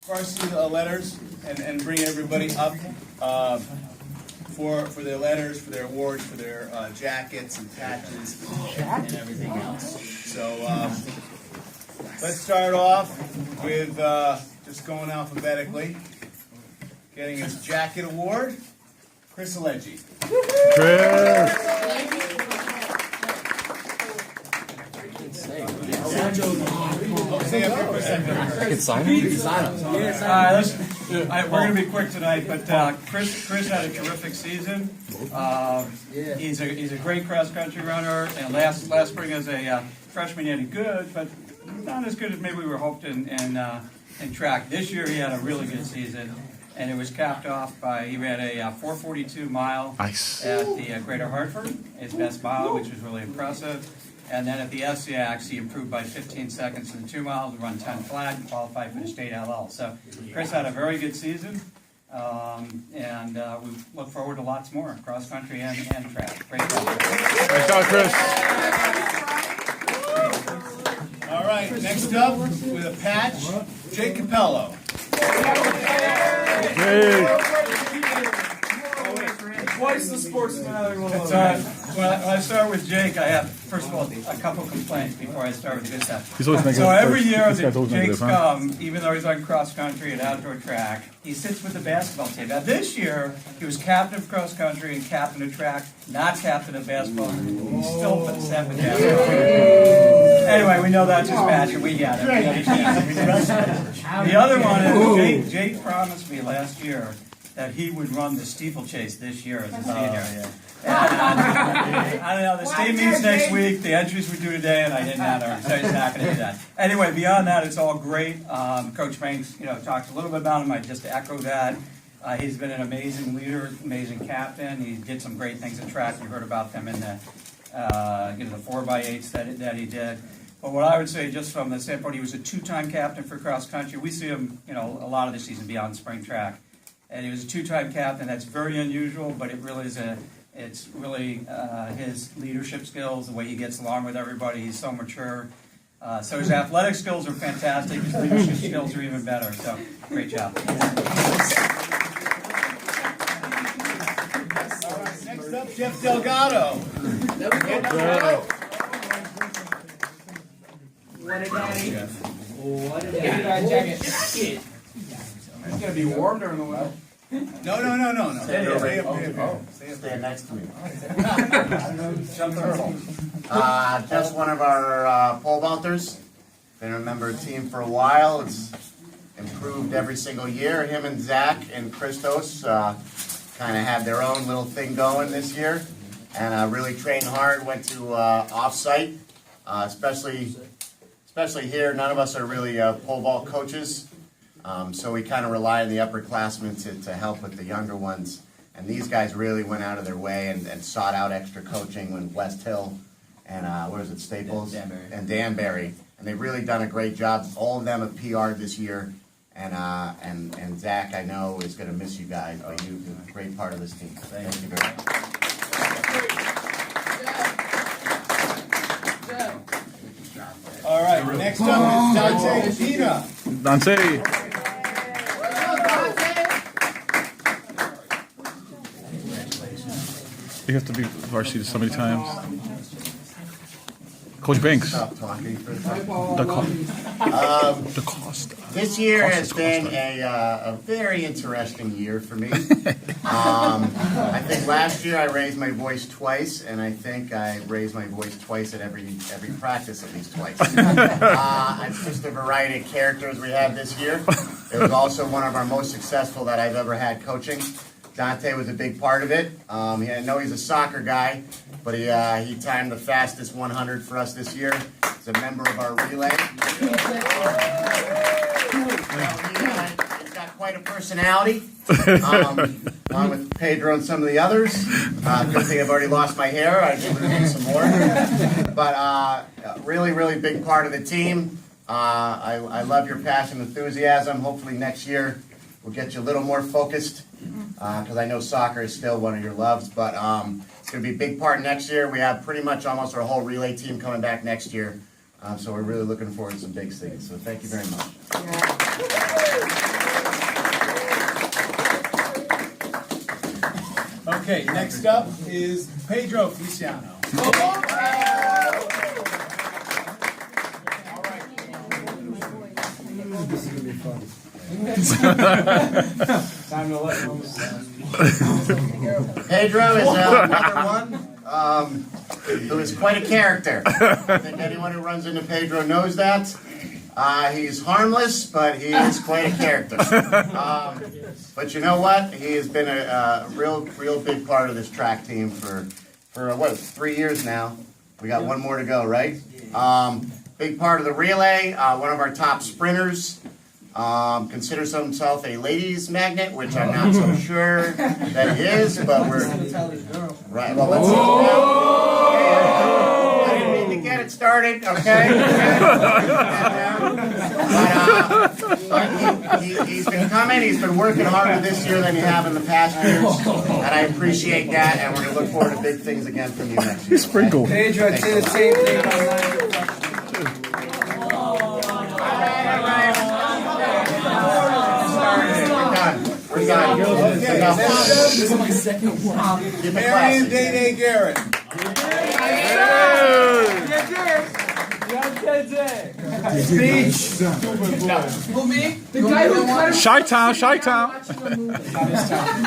varsity letters and bring everybody up for their letters, for their awards, for their jackets and patches and everything else. So let's start off with just going alphabetically. Getting his jacket award, Chris Alleggi. Chris! Stay up here for a second. I can sign him? We're going to be quick tonight, but Chris had a terrific season. He's a great cross-country runner, and last spring as a freshman he had good, but not as good as maybe we were hoped in track. This year he had a really good season, and it was capped off by, he ran a 4:42 mile Nice. at the Greater Hartford, his best mile, which was really impressive. And then at the SCAX, he improved by 15 seconds in the 2 miles, run 10 flat, and qualified for the state LL. So Chris had a very good season, and we look forward to lots more, cross country and track. Great job. Great job, Chris. All right, next up with a patch, Jake Capello. Hey. Twice the sportsman. When I start with Jake, I have, first of all, a couple complaints before I start with the good stuff. He's always So every year this guy's that always Jake's negative, huh? come, even though he's on cross country and outdoor track, he sits with the basketball team. Now this year, he was captain of cross country and captain of track, not captain of basketball. He's still put 7 down. Anyway, we know that's his passion. We get it. We understand. The other one is Jake promised me last year that he would run the steeplechase this year as a senior. I don't know, the state meets next week, the entries were due today, and I didn't enter, so he's not going to do that. Anyway, beyond that, it's all great. Coach Banks, talked a little bit about him. I just echo that. He's been an amazing leader, amazing captain. He did some great things at track. You heard about them in the the 4x8s that he did. But what I would say, just from the standpoint, he was a 2-time captain for cross country. We see him, a lot of the season beyond spring track. And he was a 2-time captain. That's very unusual, but it really is it's really his leadership skills, the way he gets along with everybody. He's so mature. So his athletic skills are fantastic. His leadership skills are even better. So great job. All right, next up, Jeff Delgado. What a daddy. What a daddy. It's going to be warm during the winter. No. Stay up here. Stand next to me. Just one of our pole vaulters. Been a member of the team for a while. It's improved every single year. Him and Zach and Christos kind of had their own little thing going this year, and really trained hard. Went to off-site, especially here. None of us are really pole vault coaches. So we kind of rely on the upperclassmen to help with the younger ones. And these guys really went out of their way and sought out extra coaching when West Hill and, Staples? Danbury. And Danbury. And they've really done a great job. All of them have PR'd this year. And Zach, I know, is going to miss you guys, but you're a great part of this team. Thank you very much. All right, next up is Dante Pina. Dante. You have to be varsity so many times. Coach Banks. Stop talking for a second. The cost. This year has been a very interesting year for me. I think last year I raised my voice twice, and I think I raised my voice twice at every practice, at least twice. It's just a variety of characters we had this year. It was also one of our most successful that I've ever had coaching. Dante was a big part of it. I know he's a soccer guy, but he timed the fastest 100 for us this year. He's a member of our relay. He's got quite a personality, along with Pedro and some of the others. Good thing I've already lost my hair. I should lose some more. But really, really big part of the team. I love your passion and enthusiasm. Hopefully next year we'll get you a little more focused, because I know soccer is still one of your loves. But it's going to be a big part next year. We have pretty much almost our whole relay team coming back next year. So we're really looking forward to some big things. So thank you very much. Okay, next up is Pedro Feliciano. Time to let loose. Pedro is another one who is quite a character. I think anyone who runs into Pedro knows that. He's harmless, but he is quite a character. But you know what? He has been a real big part of this track team for what, 3 years now. We got one more to go, right? Big part of the relay, one of our top sprinters. Considers himself a ladies' magnet, which I'm not so sure that he is, but we're right. Well, let's. I didn't mean to get it started, okay? But he's been coming. He's been working harder this year than he have in the past years, and I appreciate that. And we're gonna look forward to big things again from you next year. Sprinkle. Pedro, I'd say the same thing about We're done. Okay, Enough. this is my second one. Keep it Marion classy. Day Garrett. Speech. Who, me? The guy who cut him. Chi-town, Chi-town.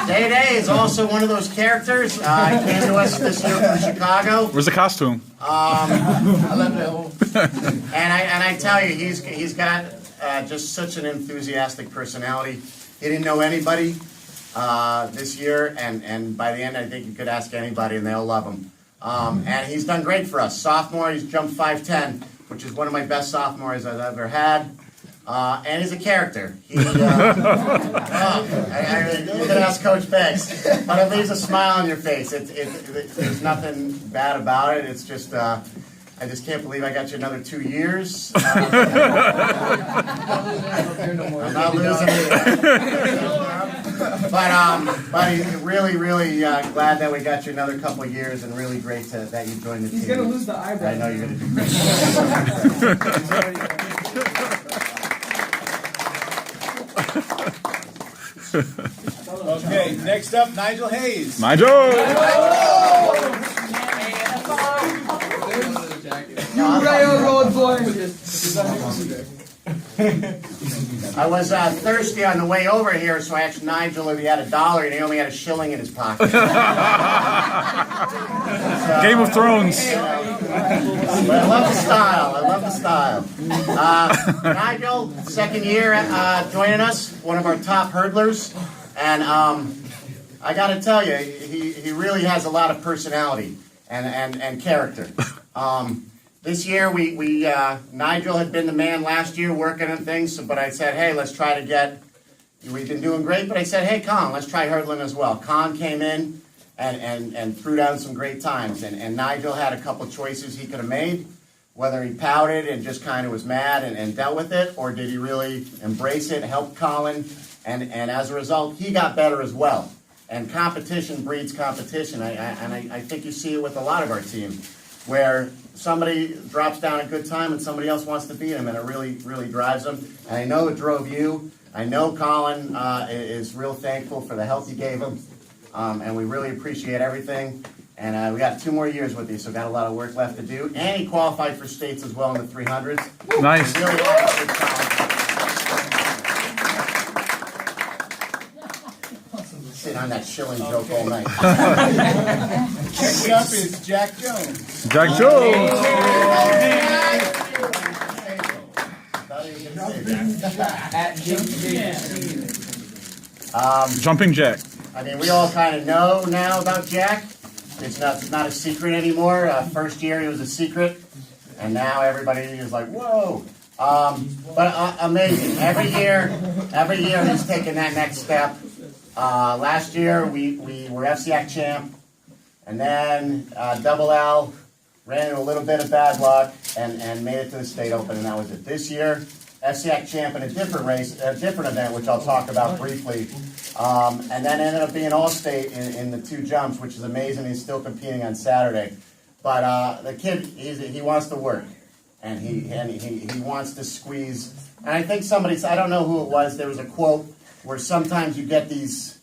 Day Day is also one of those characters. He came to us this year from Chicago. Where's the costume? And I tell you, he's got just such an enthusiastic personality. He didn't know anybody this year, and by the end, I think you could ask anybody, and they'll love him. And he's done great for us. Sophomore, he's jumped 5'10", which is one of my best sophomores I've ever had. And he's a character. He, you could ask Coach Beggs, but it leaves a smile on your face. There's nothing bad about it. It's just, I just can't believe I got you another 2 years. I'm not losing it. But he's really glad that we got you another couple of years, and really great that you joined the team. He's gonna lose the eyebrow. I know you're gonna do great. Okay, next up, Nigel Hayes. Nigel. You railroad boy. I was thirsty on the way over here, so I asked Nigel if he had $1, and he only had a shilling in his pocket. Game of Thrones. But I love the style. Nigel, second year joining us, one of our top hurdlers, and I got to tell you, he really has a lot of personality and character. This year, Nigel had been the man last year working on things, but I said, hey, let's try to get, we've been doing great, but I said, hey, Con, let's try hurdling as well. Con came in and threw down some great times, and Nigel had a couple choices he could have made, whether he pouted and just kind of was mad and dealt with it, or did he really embrace it, help Colin, and as a result, he got better as well. And competition breeds competition, and I think you see it with a lot of our team, where somebody drops down a good time and somebody else wants to beat him, and it really drives them. And I know it drove you. I know Colin is real thankful for the help you gave him, and we really appreciate everything. And we got 2 more years with you, so got a lot of work left to do. And he qualified for states as well in the 300s. Nice. Really happy with Colin. Sit on that shilling joke all night. Next up is Jack Jones. Jack Jones. At JJ. Jumping Jack. I mean, we all kind of know now about Jack. It's not a secret anymore. First year he was a secret, and now everybody is like, whoa. But amazing. Every year he's taking that next step. Last year we were FCAC champ, and then Double L ran into a little bit of bad luck and made it to the state open, and that was it. This year, FCAC champ in a different race, a different event, which I'll talk about briefly, and then ended up being all-state in the 2 jumps, which is amazing. He's still competing on Saturday, but the kid, he wants to work, and he wants to squeeze. And I think I don't know who it was. There was a quote where sometimes you get these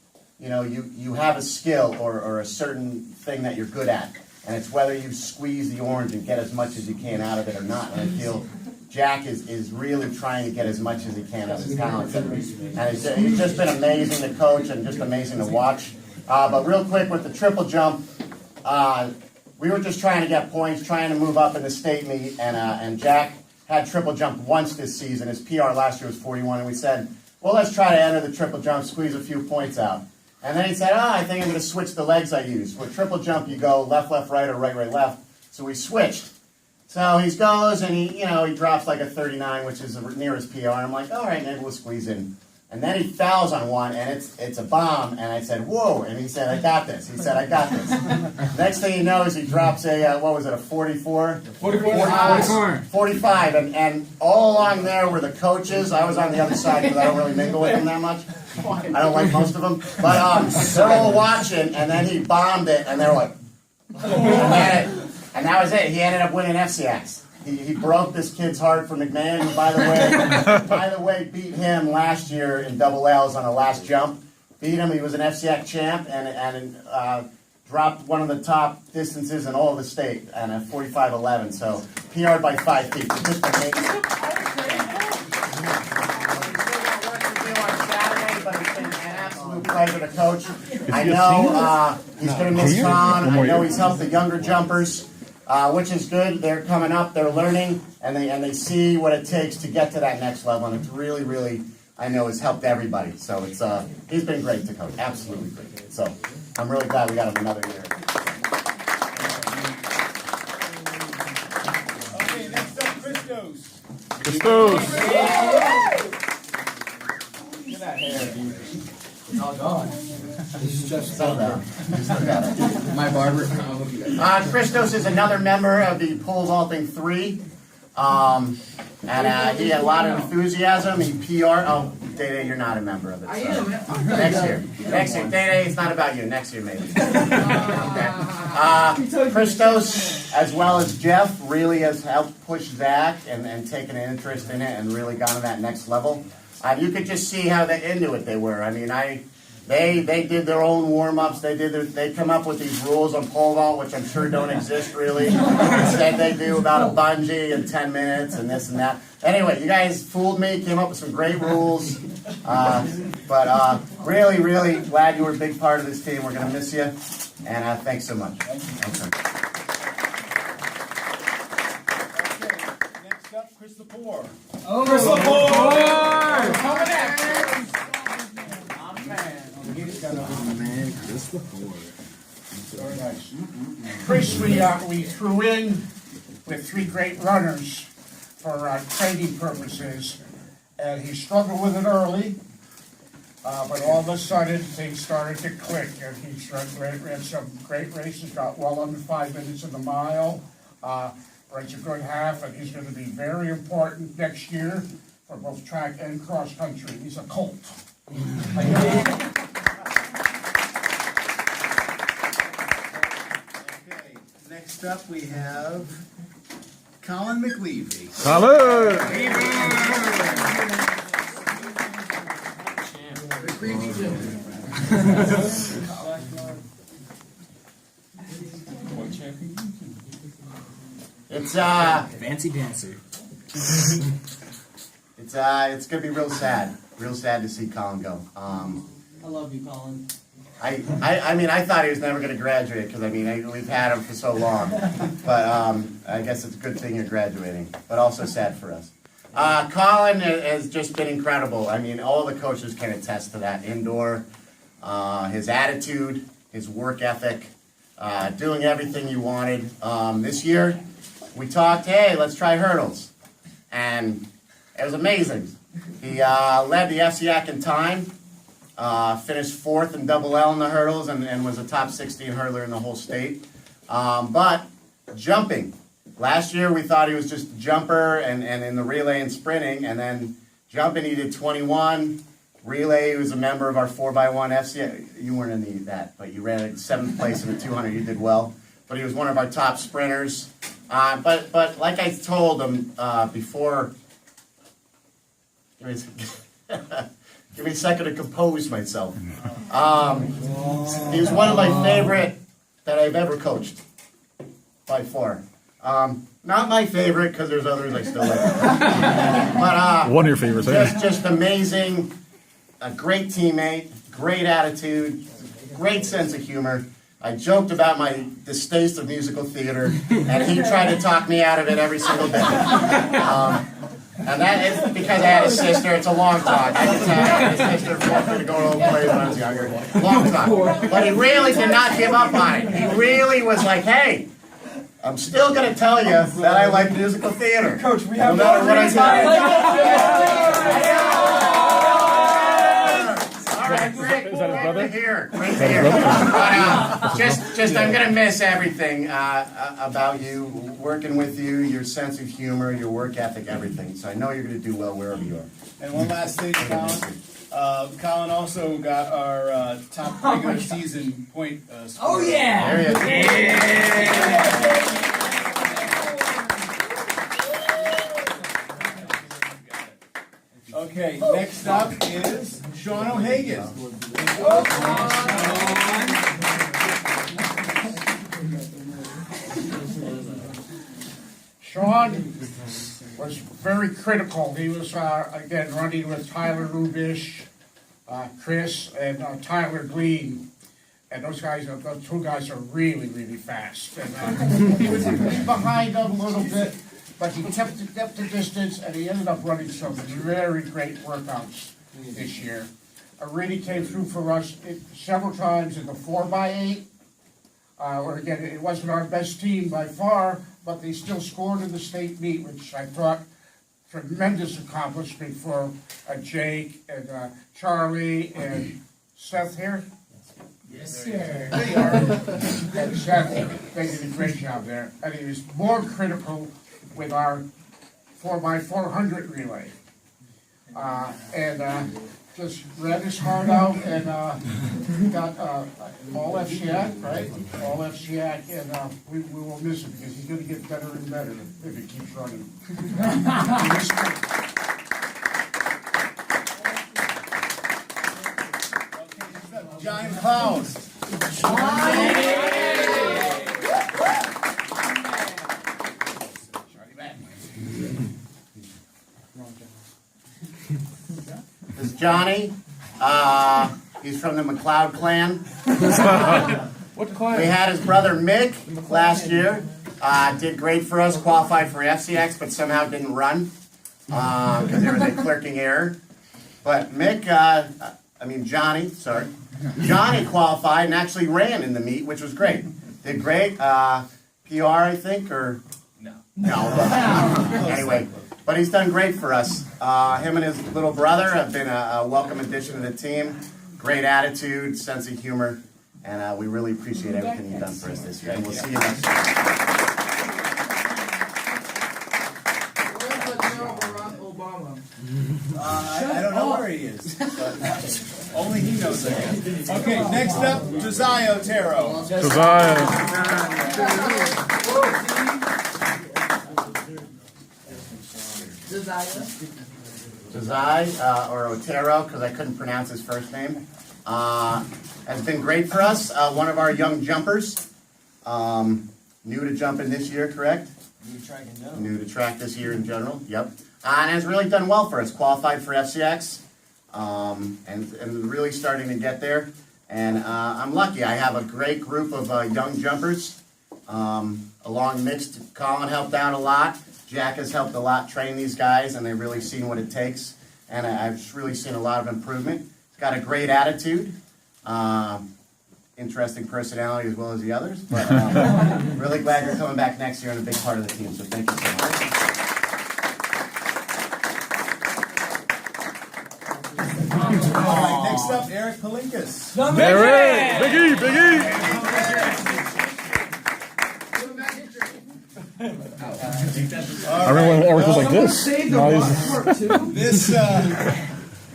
you have a skill or a certain thing that you're good at, and it's whether you squeeze the orange and get as much as you can out of it or not. And I feel Jack is really trying to get as much as he can of his talents, and he's just been amazing to coach and just amazing to watch. But real quick with the triple jump, we were just trying to get points, trying to move up in the state meet, and Jack had triple jump once this season. His PR last year was 41, and we said, well, let's try to enter the triple jump, squeeze a few points out. And then he said, I think I'm going to switch the legs I use. With triple jump, you go left, left, right, or right, right, left. So we switched. So he goes, and he drops like a 39, which is the nearest PR. And I'm like, all right, maybe we'll squeeze in. And then he fouls on one, and it's a bomb. And I said, whoa. And he said, I got this. He said, I got this. Next thing he knows, he drops a, what was it, a 44? 45. And all along there were the coaches. I was on the other side because I don't really mingle with them that much. I don't like most of them. But they're all watching, and then he bombed it, and they're like, and that was it. He ended up winning FCX. He broke this kid's heart for McMahon, who, by the way, beat him last year in double L's on the last jump. Beat him. He was an FCX champ and dropped one of the top distances in all of the state and a 45.11. So PR'd by 5 feet. So just amazing. But it's been an absolute pleasure to coach. I know he's going to miss Tom. I know he's helped the younger jumpers. Which is good. They're coming up, they're learning, and they see what it takes to get to that next level, and it's really, really, I know, has helped everybody. So it's he's been great to coach, absolutely great. So I'm really glad we got him another year. Okay, next up, Christos. Christos. Look at that hair, dude. It's all gone. This is just my barber. Christos is another member of the pole vaulting 3. And he had a lot of enthusiasm. He PR. Oh, Day-Day, you're not a member of it. So. I am. Next year. Day-Day, it's not about you. Next year, maybe. Okay. Christos, as well as Jeff, really has helped push Zach and taken an interest in it and really gone to that next level. You could just see how into it they were. I mean, They did their own warm-ups. They come up with these rules on pole vault, which I'm sure don't exist really. Instead, they do about a bungee in 10 minutes and this and that. Anyway, you guys fooled me. Came up with some great rules. But really, really glad you were a big part of this team. We're gonna miss you, and thanks so much. Okay. Next up, Chris Lepore. Chris Lepore! Coming at you. Very nice. Chris, we threw in with 3 great runners for training purposes, and he struggled with it early, but all of a sudden things started to click, and he ran some great races, got well under 5 minutes in the mile, runs a good half, and he's going to be very important next year for both track and cross country. He's a colt. Next up, we have Colin McLeavy. Colin. It's Fancy dancer. it's gonna be real sad to see Colin go. I love you, Colin. I mean, I thought he was never going to graduate because, I mean, we've had him for so long. But I guess it's a good thing you're graduating, but also sad for us. Colin has just been incredible. I mean, all the coaches can attest to that. Indoor, his attitude, his work ethic, doing everything you wanted. This year, we talked, hey, let's try hurdles. And it was amazing. He led the FCAC in time. Finished 4th in double L in the hurdles and was a top 16 hurdler in the whole state. But jumping. Last year we thought he was just a jumper and in the relay and sprinting. And then jumping he did 21. Relay, he was a member of our 4x1 FCA. You weren't in that, but you ran 7th place in the 200. You did well. But he was one of our top sprinters. But like I told him before... Give me a second to compose myself. He was one of my favorite that I've ever coached, by far. Not my favorite, because there's others I still like. But One of your favorites, eh? just amazing, a great teammate, great attitude, great sense of humor. I joked about my distaste of musical theater, and he tried to talk me out of it every single day. And that is because I had a sister. It's a long talk. I just had a sister forced me to go to old plays when I was younger. Long talk. But he really did not give up on it. He really was like, hey, I'm still going to tell you that I like musical theater. Coach, we have no matter what I say. All right, great. Is that his brother? Great to hear. Great to hear. But, just I'm going to miss everything about you, working with you, your sense of humor, your work ethic, everything. So I know you're going to do well wherever you are. And one last thing, Colin. Colin also got our top regular season point score. Oh yeah! There he is. Okay, next up is Sean O'Hagan. Sean was very critical. He was, again, running with Tyler Rubish, Chris, and Tyler Green. And those guys, those two guys are really, really fast. And he was behind them a little bit, but he kept the distance, and he ended up running some very great workouts this year. Really came through for us several times in the 4x8. Where again, it wasn't our best team by far, but they still scored in the state meet, which I thought tremendous accomplishment for Jake and Charlie and Seth here. Yes, sir. They are. And Seth, they did a great job there. And he was more critical with our 4x400 relay. And just ran his heart out and got all FCAC, right? All FCAC, and we will miss him because he's going to get better and better if he keeps running. Giant Clouds. This is Johnny. He's from the McLeod clan. What clan? We had his brother Mick last year. Did great for us, qualified for FCX, but somehow didn't run because there was a clerking error. But Mick, Johnny qualified and actually ran in the meet, which was great. Did great. PR, I think, or? No. Anyway, but he's done great for us. Him and his little brother have been a welcome addition to the team. Great attitude, sense of humor, and we really appreciate everything you've done for us this year. And we'll see you next year. I don't know where he is, but only he knows that. Okay, next up, Josiah Otero. Josiah. Josiah, or Otero, because I couldn't pronounce his first name, has been great for us. One of our young jumpers, new to jumping this year, correct? New to track this year in general, yep. And has really done well for us, qualified for FCX, and really starting to get there. And I'm lucky, I have a great group of young jumpers, along mixed. Colin helped out a lot. Jack has helped a lot train these guys, and they've really seen what it takes. And I've really seen a lot of improvement. He's got a great attitude, interesting personality as well as the others. But really glad you're coming back next year and a big part of the team. So thank you so much. All right, next up, Eric Palinkas. Eric! Big E! I remember when Eric was like this.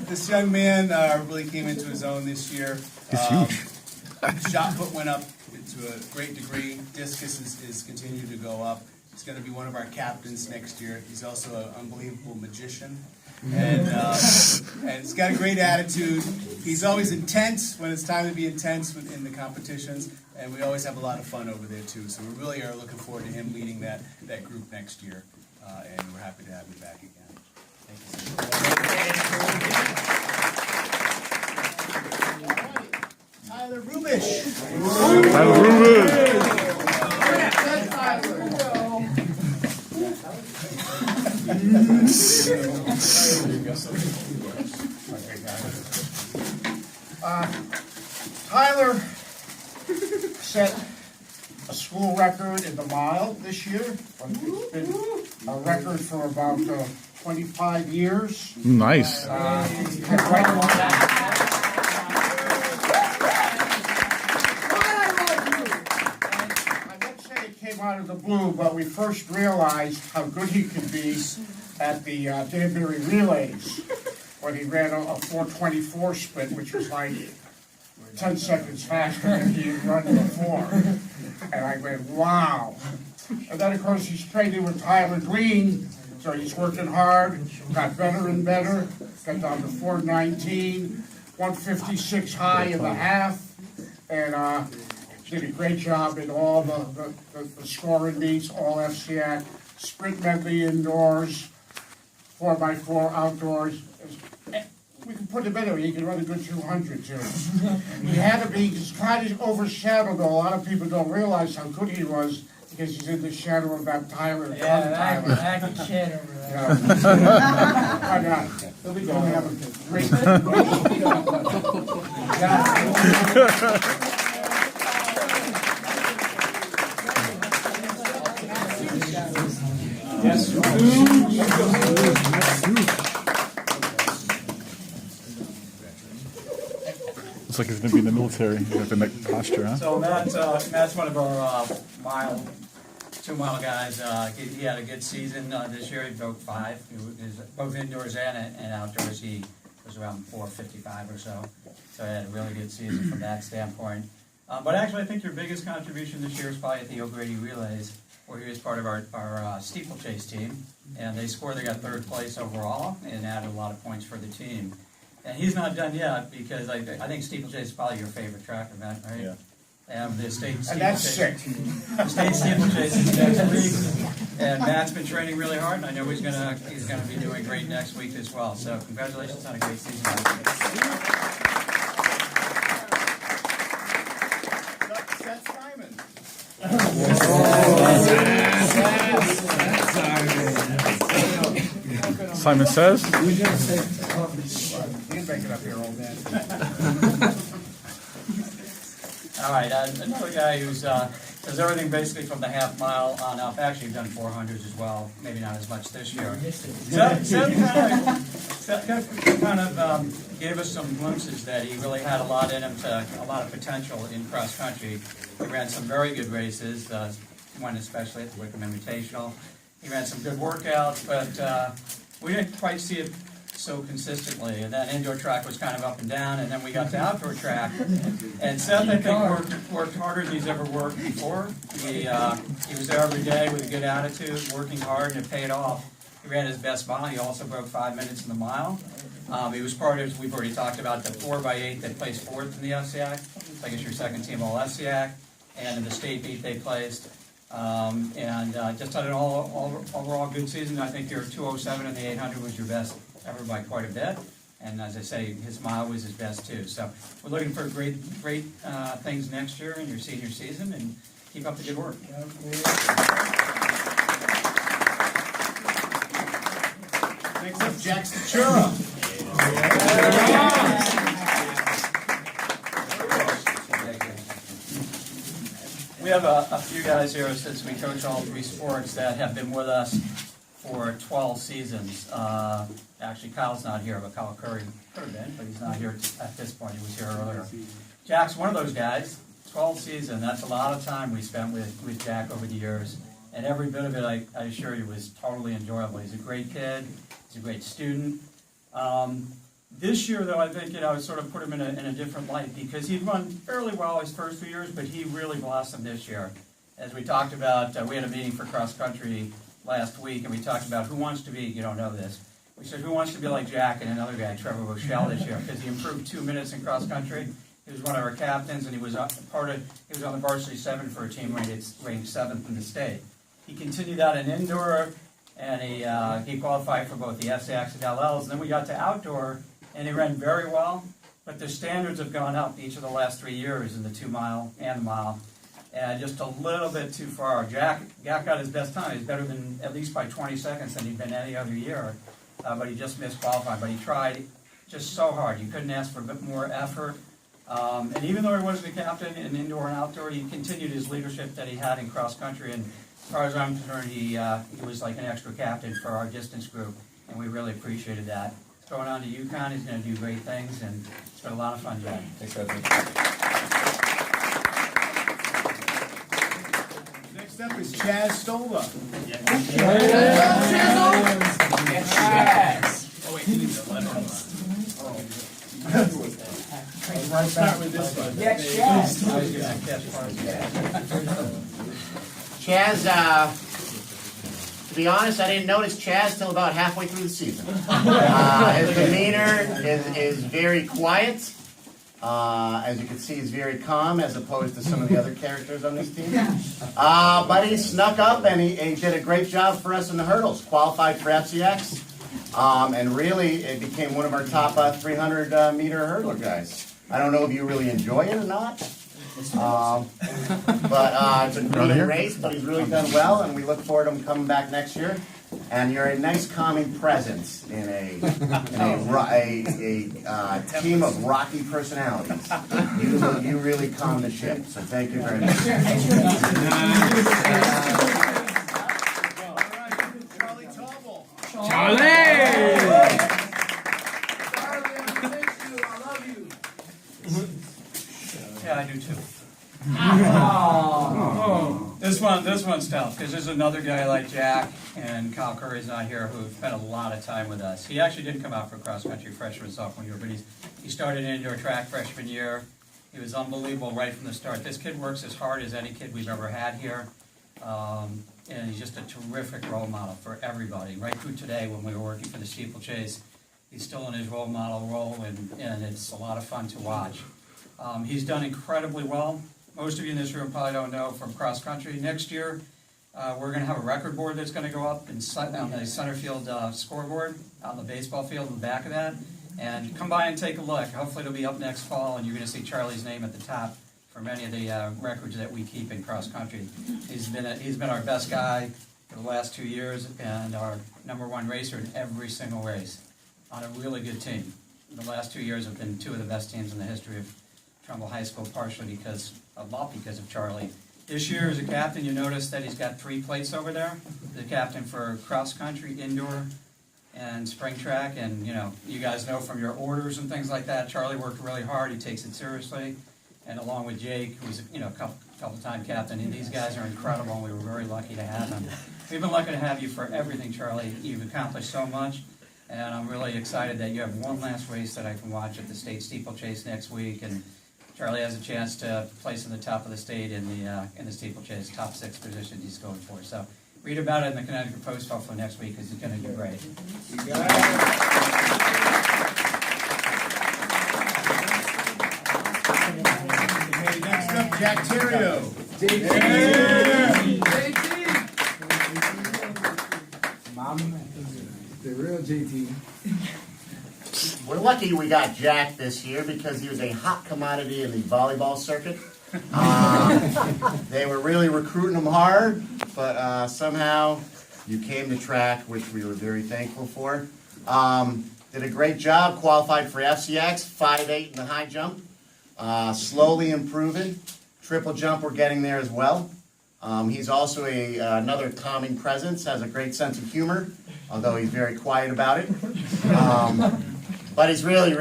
This young man really came into his own this year. He's huge. Shot put went up to a great degree. Discus is continuing to go up. He's going to be one of our captains next year. He's also an unbelievable magician. and he's got a great attitude. He's always intense when it's time to be intense in the competitions, and we always have a lot of fun over there too. So we really are looking forward to him leading that group next year, and we're happy to have him back again. Thank you so much. Tyler Rubish. Tyler Rubish. Tyler set a school record in the mile this year. It's been a record for about 25 years. Nice. Had right along I won't say it came out of the blue, but we first realized how good he could be at the Danbury Relays when he ran a 4:24 sprint, which was like 10 seconds faster than he had run before. And I went, wow. And then, of course, he's training with Tyler Green, so he's working hard, got better and better, got down to 4:19, 156 high in the half, and did a great job in all the scoring meets, all FCAC, sprint medley indoors, 4x4 outdoors. We can put him in there, he can run a good 200 too. He had to be, he's kind of overshadowed, though a lot of people don't realize how good he was because he's in the shadow of that Tyler. I can shed over that. Yeah. Why not? He'll be going to have a great. Looks like he's gonna be in the military. He's got the neck posture, huh? So Matt's one of our 2 mile guys. He had a good season this year. He broke 5. He was both indoors and outdoors. He was around 4:55 or so. So he had a really good season from that standpoint. But actually, I think your biggest contribution this year is probably at the O'Grady Relays, where he was part of our steeplechase team. And they got 3rd place overall and added a lot of points for the team. And he's not done yet because I think steeplechase is probably your favorite track event, right? Yeah. And the state And that's steeplechase. sick. The state steeplechase is next week, and Matt's been training really hard, and I know he's gonna be doing great next week as well. So congratulations on a great season. Seth Simon. Simon says. You can make it up here, old man. All right, another guy who's does everything basically from the half mile on up. Actually, he's done 400s as well. Maybe not as much this year. Seth kind of gave us some glimpses that he really had a lot in him, a lot of potential in cross country. He ran some very good races, one especially at the Wickham Invitational. He ran some good workouts, but we didn't quite see it so consistently. And then indoor track was kind of up and down, and then we got to outdoor track. And Seth, I think, worked harder than he's ever worked before. He was there every day with a good attitude, working hard, and it paid off. He ran his best mile. He also broke 5 minutes in the mile. He was part of, we've already talked about, the 4x8 that placed 4th in the FCAC. I guess your second team all FCAC. And in the state meet they placed. Just had an overall good season. I think your 207 in the 800 was your best ever by quite a bit. And as I say, his mile was his best too. So we're looking for great things next year in your senior season, and keep up the good work. Next up, Jack Statura. We have a few guys here, since we coach all 3 sports, that have been with us for 12 seasons. Actually, Kyle's not here, but Kyle Curry could have been, but he's not here at this point. He was here earlier. Jack's one of those guys. 12 seasons, that's a lot of time we spent with Jack over the years. And every bit of it, I assure you, was totally enjoyable. He's a great kid. He's a great student. This year, though, I think, sort of put him in a different light, because he'd run fairly well his first few years, but he really blossomed this year. As we talked about, we had a meeting for cross country last week, and we talked about who wants to be, you don't know this, We said, who wants to be like Jack? And another guy, Trevor Rochelle, this year, because he improved 2 minutes in cross country. He was one of our captains, and he was on the varsity 7 for a team ranked 7th in the state. He continued out in indoor, and he qualified for both the FCX and LLs. And then we got to outdoor, and he ran very well. But the standards have gone up each of the last 3 years in the 2 mile and the mile, and just a little bit too far. Jack got his best time. He's better than, at least by 20 seconds, than he'd been any other year. But he just missed qualifying. But he tried just so hard. You couldn't ask for a bit more effort. And even though he wasn't a captain in indoor and outdoor, he continued his leadership that he had in cross country. And as far as I'm concerned, he was like an extra captain for our distance group, and we really appreciated that. He's going on to UConn. He's going to do great things, and it's been a lot of fun, Jack. Thanks, Next up is Chaz Stola. Start with this one. Chaz, to be honest, I didn't notice Chaz till about halfway through the season. His demeanor is very quiet. As you can see, he's very calm as opposed to some of the other characters on this team. But he snuck up and he did a great job for us in the hurdles. Qualified for FCX. And really, it became one of our top 300-meter hurdler guys. I don't know if you really enjoy it or not. But it's a great race, but he's really done well, and we look forward to him coming back next year. And you're a nice calming presence in a team of rocky personalities. You really calm the ship, so thank you very much. Charlie Tauble. Yeah, I do too. This one's tough because there's another guy like Jack, and Kyle Curry's not here, who spent a lot of time with us. He actually didn't come out for cross country freshman sophomore year, but he started indoor track freshman year. He was unbelievable right from the start. This kid works as hard as any kid we've ever had here, and he's just a terrific role model for everybody. Right through today, when we were working for the steeplechase, he's still in his role model role, and it's a lot of fun to watch. He's done incredibly well. Most of you in this room probably don't know from cross country. Next year, we're going to have a record board that's going to go up on the center field scoreboard on the baseball field in the back of that. And come by and take a look. Hopefully it'll be up next fall, and you're going to see Charlie's name at the top for many of the records that we keep in cross country. He's been our best guy for the last 2 years and our #1 racer in every single race on a really good team. The last 2 years have been 2 of the best teams in the history of Trumbull High School, partially a lot because of Charlie. This year as a captain, you notice that he's got 3 plates over there. The captain for cross country, indoor, and spring track. And you guys know from your orders and things like that, Charlie worked really hard. He takes it seriously. And along with Jake, who's a couple-time captain, and these guys are incredible, and we were very lucky to have them. We've been lucky to have you for everything, Charlie. You've accomplished so much, and I'm really excited that you have one last race that I can watch at the state steeplechase next week. And Charlie has a chance to place in the top of the state in the steeplechase, top 6 position he's going for. So read about it in the Connecticut Post hopefully next week, because he's going to do great. You got it. Okay, next up, Jack Terrio. The real JT. We're lucky we got Jack this year because he was a hot commodity in the volleyball circuit. They were really recruiting him hard, but somehow you came to track, which we were very thankful for. Did a great job, qualified for FCX, 5'8" in the high jump. Slowly improving. Triple jump, we're getting there as well. He's also another calming presence, has a great sense of humor, although he's very quiet about it. But he's really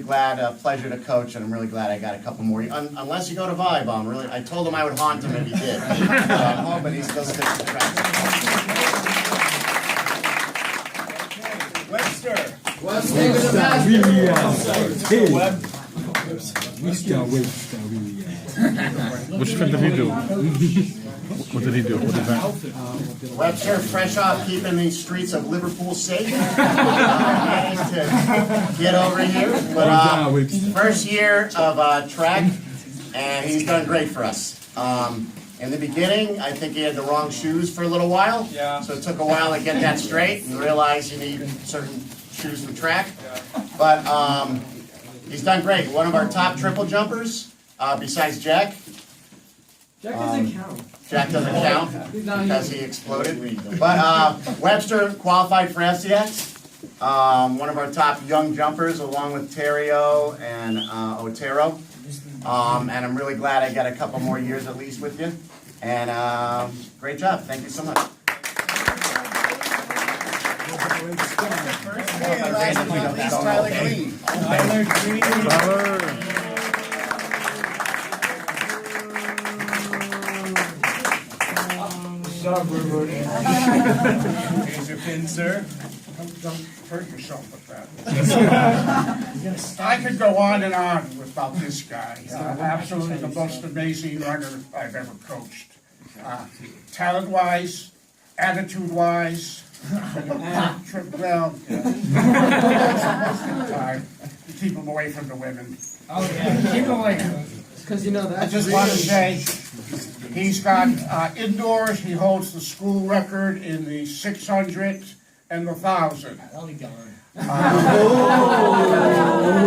glad, pleasure to coach, and I'm really glad I got a couple more. Unless you go to volleyball, I told him I would haunt him if he did. I'm hoping he still sticks to track. Webster. What's the name of the master? Which film did he do? What did he do? What event? Webster, fresh off keeping these streets of Liverpool safe, managed to get over here. But first year of track, and he's done great for us. In the beginning, I think he had the wrong shoes for a little while. Yeah. So it took a while to get that straight and realize you need certain shoes for track. But he's done great. One of our top triple jumpers, besides Jack. Jack doesn't count. Jack doesn't count because he exploded. But Webster qualified for FCX. One of our top young jumpers, along with Terrio and Otero. And I'm really glad I got a couple more years at least with you. And great job. Thank you so much. Hey, last but not least, Tyler Green. Tyler Green. Here's your pin, sir. Don't hurt yourself with that. I could go on and on about this guy. Absolutely the most amazing runner I've ever coached. Talent-wise, attitude-wise, trip well. Keep him away from the women. Oh, yeah, keep away. Because you know I that. just want to say, he's got indoors, he holds the school record in the 600 and the 1,000. I'll be gone.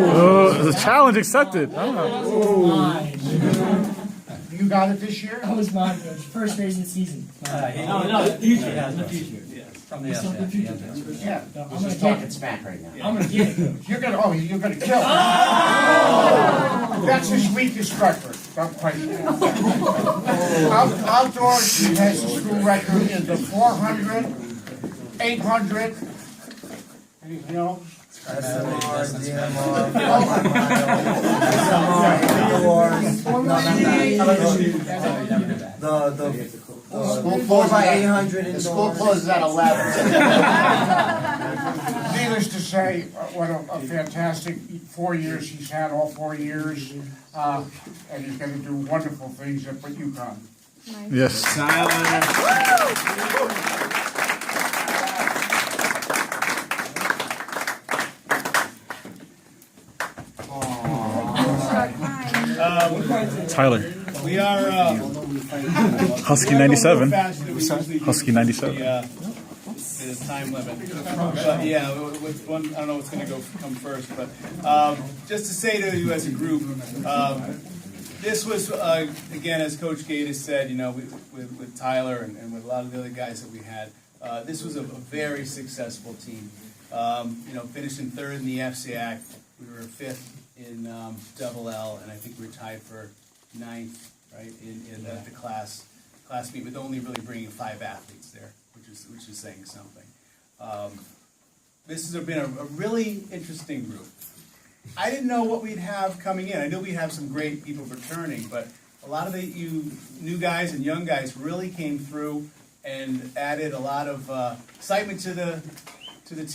Oh, the challenge accepted. Mine. You got it this year? That was mine, Coach. First race of the season. No, the future, yeah, the future, yes. From the FCX. Yeah. I'm He's gonna just take talking it. smack right now. I'm gonna get it, Coach. You're gonna kill him. That's his weakest record, don't question it. Outdoors, he has a school record in the 400, 800, anything else? School closes the school closes at 11. Needless to say, what a fantastic 4 years he's had, all 4 years, and he's gonna do wonderful things at UConn. Yes. Tyler. We are Husky 97. faster than we usually do. Husky 97. The time limit. But yeah, with one, I don't know what's going to come first, but just to say to you as a group, this was again, as Coach Gates said, you know, with Tyler and with a lot of the other guys that we had, this was a very successful team. You know, finishing third in the FCAC, we were fifth in Double L, and I think we were tied for ninth, right, in the class meet, with only really bringing 5 athletes there, which is saying something. This has been a really interesting group. I didn't know what we'd have coming in. I knew we'd have some great people returning, but a lot of you new guys and young guys really came through and added a lot of excitement to the team.